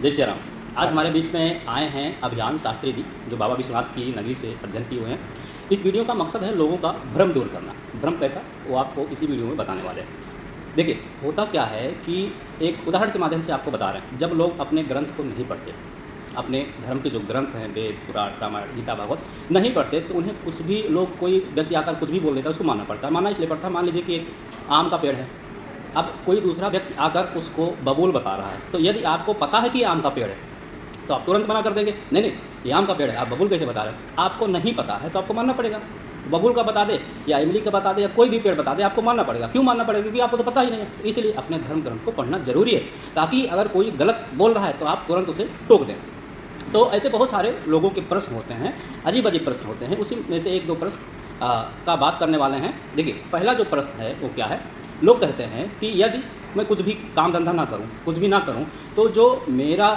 जय श्री राम। आज हमारे बीच में आए हैं अभियान शास्त्री जी, जो बाबा विश्वनाथ की नगरी से अध्ययन किए हुए हैं। इस वीडियो का मकसद है लोगों का भ्रम दूर करना। भ्रम कैसा, वो आपको इसी वीडियो में बताने वाले हैं। देखिए, होता क्या है कि एक उदाहरण के माध्यम से आपको बता रहे हैं। जब लोग अपने ग्रंथ को नहीं पढ़ते, अपने धर्म के जो ग्रंथ हैं, वेद, पुराण, रामायण, गीता, भागवत नहीं पढ़ते, तो उन्हें कुछ भी लोग, कोई व्यक्ति आकर कुछ भी बोल देता है, उसको मानना पड़ता है। मानना इसलिए पड़ता है, मान लीजिए कि एक आम का पेड़ है, अब कोई दूसरा व्यक्ति आकर उसको बबूल बता रहा है, तो यदि आपको पता है कि ये आम का पेड़ है तो आप तुरंत मना कर देंगे, नहीं ये आम का पेड़ है, आप बबूल कैसे बता रहे हैं। आपको नहीं पता है तो आपको मानना पड़ेगा। बबूल का बता दे या इमली का बता दे या कोई भी पेड़ बता दे, आपको मानना पड़ेगा। क्यों मानना पड़ेगा? क्योंकि आपको तो पता ही नहीं है। इसलिए अपने धर्म ग्रंथ को पढ़ना जरूरी है, ताकि अगर कोई गलत बोल रहा है तो आप तुरंत उसे टोक दें। तो ऐसे बहुत सारे लोगों के प्रश्न होते हैं, अजीब अजीब प्रश्न होते हैं। उसी में से एक दो प्रश्न का बात करने वाले हैं। देखिए, पहला जो प्रश्न है वो क्या है। लोग कहते हैं कि यदि मैं कुछ भी काम धंधा ना करूं, कुछ भी ना करूं, तो जो मेरा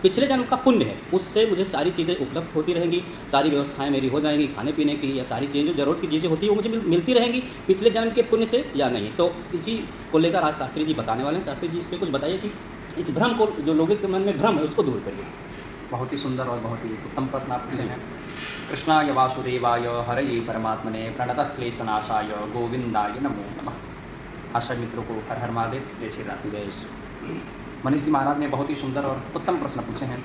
पिछले जन्म का पुण्य है उससे मुझे सारी चीज़ें उपलब्ध होती रहेंगी, सारी व्यवस्थाएं मेरी हो जाएंगी, खाने पीने की या सारी चीज़ें, जो ज़रूरत की चीज़ें होती है वो मुझे मिलती रहेंगी पिछले जन्म के पुण्य से या नहीं। तो इसी को लेकर आज शास्त्री जी बताने वाले हैं। शास्त्री जी, इस पर कुछ बताइए कि इस भ्रम को, जो लोगों के मन में भ्रम है, उसको दूर करिए। बहुत ही सुंदर और बहुत ही उत्तम प्रश्न आप पूछे हैं। कृष्णाय वासुदेवाय हरये परमात्मने प्रणतः क्लेशनाशाय गोविंदाय नमो नमः। आश्रय मित्रों को हर हर महादेव, जय श्री राम। जय श्री। मनीष जी महाराज ने बहुत ही सुंदर और उत्तम प्रश्न पूछे हैं।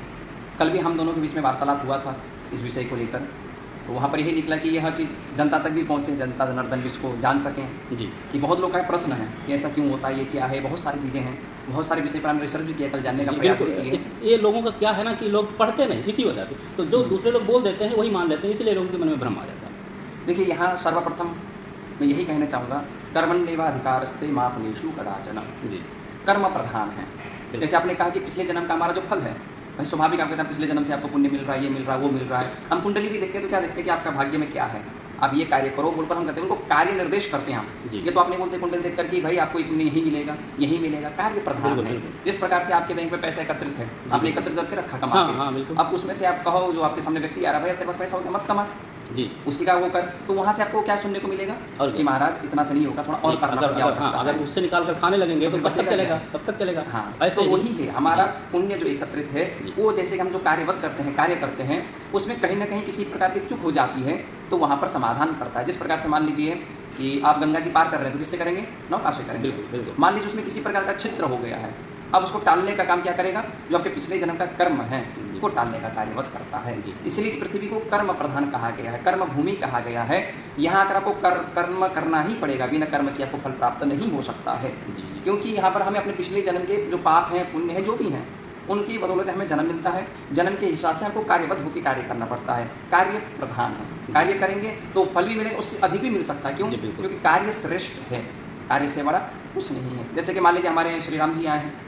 कल भी हम दोनों के बीच में वार्तालाप हुआ था इस विषय को लेकर, तो वहाँ पर यही निकला कि यह चीज़ जनता तक भी पहुँचे, जनता जनार्दन भी इसको जान सकें जी। कि बहुत लोग का प्रश्न है कि ऐसा क्यों होता है, ये क्या है, बहुत सारी चीज़ें हैं, बहुत सारे विषय पर हमने रिसर्च भी किया, कल जानने का प्रयास भी किया। ये लोगों का क्या है ना कि लोग पढ़ते नहीं, इसी वजह से। तो जो दूसरे लोग बोल देते हैं वही मान लेते हैं, इसलिए लोगों के मन में भ्रम आ जाता है। देखिए, यहाँ सर्वप्रथम मैं यही कहना चाहूँगा, कर्मण्येवाधिकारस्ते मा फलेषु कदाचन। जी। कर्म प्रधान है। जैसे आपने कहा कि पिछले जन्म का हमारा जो फल है, भाई स्वाभाविक, आप कहते हैं पिछले जन्म से आपको पुण्य मिल रहा है, ये मिल रहा है, वो मिल रहा है। हम कुंडली भी देखते हैं तो क्या देखते हैं कि आपका भाग्य में क्या है, आप ये कार्य करो बोलकर हम कहते हैं, उनको कार्य निर्देश करते हैं हम। ये तो आप नहीं बोलते कुंडली देख कर कि भाई आपको पुण्य यही मिलेगा, यही मिलेगा। कार्य प्रधान है। जिस प्रकार से आपके बैंक में पैसा एकत्रित है, आपने एकत्रित करके रखा, कमा के, अब उसमें से आप कहो, जो आपके सामने व्यक्ति आ रहा है, भाई तेरे पास पैसा हो गया, मत कमा जी, उसी का वो कर, तो वहाँ से आपको क्या सुनने को मिलेगा और कि महाराज इतना से नहीं होगा, थोड़ा और करना पड़ेगा। अगर उससे निकाल कर खाने लगेंगे तो कब तक चलेगा, कब तक चलेगा। हाँ, ऐसे तो वही है हमारा पुण्य जो एकत्रित है, वो जैसे कि हम जो कार्यवत करते हैं, कार्य करते हैं, उसमें कहीं ना कहीं किसी प्रकार की चूक हो जाती है, तो वहाँ पर समाधान करता है। जिस प्रकार से मान लीजिए कि आप गंगा जी पार कर रहे हैं, तो किससे करेंगे? नौका से करेंगे। बिल्कुल। मान लीजिए उसमें किसी प्रकार का छिद्र हो गया है, अब उसको टालने का काम क्या करेगा? जो आपके पिछले जन्म का कर्म है वो टालने का कार्यवत करता है। इसलिए इस पृथ्वी को कर्म प्रधान कहा गया है, कर्म भूमि कहा गया है। यहाँ अगर आपको कर्म करना ही पड़ेगा, बिना कर्म के आपको फल प्राप्त नहीं हो सकता है। क्योंकि यहाँ पर हमें अपने पिछले जन्म के जो पाप हैं, पुण्य है, जो भी हैं, उनकी बदौलत हमें जन्म मिलता है। जन्म के हिसाब से हमको कार्यबद्ध होकर कार्य करना पड़ता है। कार्य प्रधान है, कार्य करेंगे तो फल भी मिलेगा, उससे अधिक भी मिल सकता है। क्यों? क्योंकि कार्य श्रेष्ठ है, कार्य से बड़ा कुछ नहीं है। जैसे कि मान लीजिए हमारे श्री राम जी आए हैं,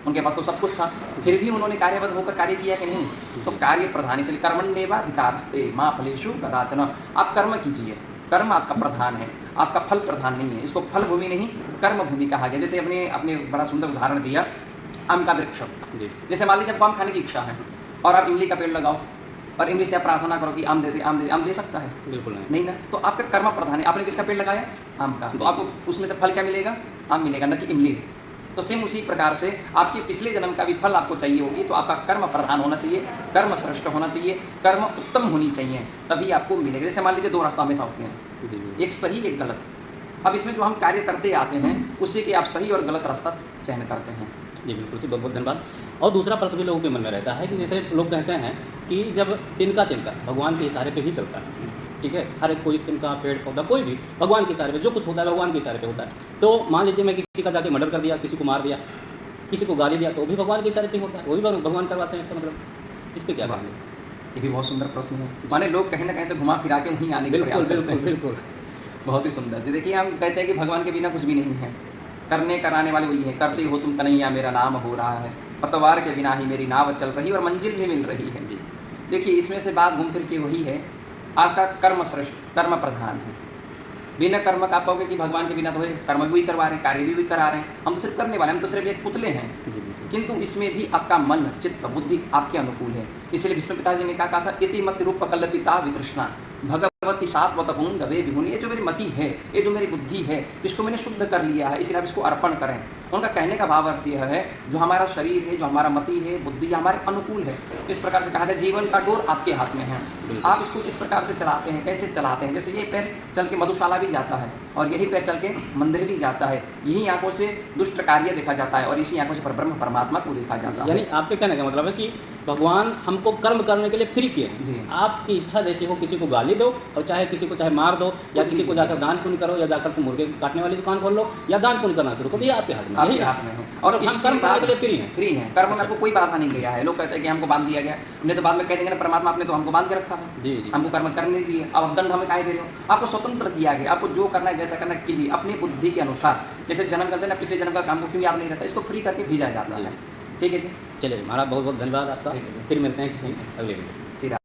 उनके पास तो सब कुछ था, फिर भी उन्होंने कार्यबद्ध होकर कार्य किया कि नहीं? तो कार्य प्रधान, इसलिए कर्मण्येवाधिकारस्ते मा फलेषु कदाचन। आप कर्म कीजिए, कर्म आपका प्रधान है, आपका फल प्रधान नहीं है। इसको फल भूमि नहीं, कर्म भूमि कहा गया। जैसे अपने बड़ा सुंदर उदाहरण दिया आम का वृक्ष। जैसे मान लीजिए आपको आम खाने की इच्छा है और आप इमली का पेड़ लगाओ और इमली से आप प्रार्थना करो कि आम दे दे, आम दे दे, आम दे सकता है? बिल्कुल नहीं ना। तो आपका कर्म प्रधान है। आपने किसका पेड़ लगाया? आम का। तो आपको उसमें से फल क्या मिलेगा? आम मिलेगा, न कि इमली। तो सेम उसी प्रकार से आपके पिछले जन्म का भी फल आपको चाहिए होगी, तो आपका कर्म प्रधान होना चाहिए, कर्म श्रेष्ठ होना चाहिए, कर्म उत्तम होनी चाहिए, तभी आपको मिलेगा। जैसे मान लीजिए दो रास्ता हमेशा होते हैं, एक सही एक गलत। अब इसमें जो हम कार्य करते आते हैं उससे कि आप सही और गलत रास्ता चयन करते हैं। जी बिल्कुल जी, बहुत बहुत धन्यवाद। और दूसरा प्रश्न भी लोगों के मन में रहता है कि जैसे लोग कहते हैं कि जब तिनका भगवान के इशारे पे ही चलता है, ठीक है, हर एक कोई तिनका पेड़ पौधा कोई भी भगवान के इशारे पे, जो कुछ होता है भगवान के इशारे पे होता है। तो मान लीजिए मैं किसी का जाके मर्डर कर दिया, किसी को मार दिया, किसी को गाली दिया, तो भी भगवान के इशारे पे होता है, वो भी भगवान करवाते हैं। इसका मतलब इस पर क्या बात है? ये भी बहुत सुंदर प्रश्न है। माने लोग कहीं ना कहीं से घुमा फिरा के वहीं आने के प्रयास करते हैं। बिल्कुल बहुत ही सुंदर जी। देखिए, हम कहते हैं कि भगवान के बिना कुछ भी नहीं है, करने कराने वाले वही है। करते हो तुम कन्हैया मेरा नाम हो रहा है, पतवार के बिना ही मेरी नाव चल रही और मंजिल भी मिल रही है। देखिए, इसमें से बात घूम फिर के वही है, आपका कर्म श्रेष्ठ, कर्म प्रधान है। बिना कर्म का आप कहोगे कि भगवान के बिना तो कर्म भी करवा रहे हैं, कार्य भी करा रहे हैं, हम तो सिर्फ करने वाले, हम तो सिर्फ एक पुतले हैं। किंतु इसमें भी आपका मन, चित्त, बुद्धि आपके अनुकूल है। इसलिए भीष्म पिताजी ने कहा था, इति मति रूप कल्पिता वितृष्णा भगवती सात्वत पुंग वे विभुनि। ये जो मेरी मति है, ये जो मेरी बुद्धि है, इसको मैंने शुद्ध कर लिया है, इसलिए आप इसको अर्पण करें। उनका कहने का भाव अर्थ यह है, जो हमारा शरीर है, जो हमारा मति है, बुद्धि है, हमारे अनुकूल है। इस प्रकार से कहा जाए जीवन का डोर आपके हाथ में है, आप इसको किस प्रकार से चलाते हैं, कैसे चलाते हैं। जैसे ये पैर चल के मधुशाला भी जाता है और यही पैर चल के मंदिर भी जाता है, यही आंखों से दुष्ट कार्य देखा जाता है और इसी आंखों से परब्रह्म परमात्मा को देखा जाता है। यानी आपके कहने का मतलब है कि भगवान हमको कर्म करने के लिए फ्री किए हैं। जी। आपकी इच्छा जैसी हो, किसी को गाली दो और चाहे किसी को चाहे मार दो, या किसी को जाकर दान पुण्य करो, या जाकर मुर्गे काटने वाली दुकान खोल लो, या दान पुण्य करना शुरू करो, ये आपके हाथ में है। आपके हाथ में है और हम इसके कर्म करने के लिए बाद फ्री हैं। फ्री हैं, कर्म में आपको कोई बाधा नहीं दिया है। लोग कहते हैं कि हमको बांध दिया गया, हमने तो बाद में कह देंगे ना परमात्मा आपने तो हमको बांध के रखा है, जी जी। हमको कर्म करने दिए, अब आप दंड हमें काहे दे रहे हो। आपको स्वतंत्र दिया गया, आपको जो करना है जैसा करना है कीजिए अपनी बुद्धि के अनुसार। जैसे जन्म करते हैं ना, पिछले जन्म का काम को क्यों याद नहीं रहता, इसको फ्री करके भेजा जाता है। ठीक है जी, चलिए महाराज बहुत बहुत धन्यवाद आपका। ठीक है। फिर मिलते हैं किसी अगले वीडियो में। श्री राम।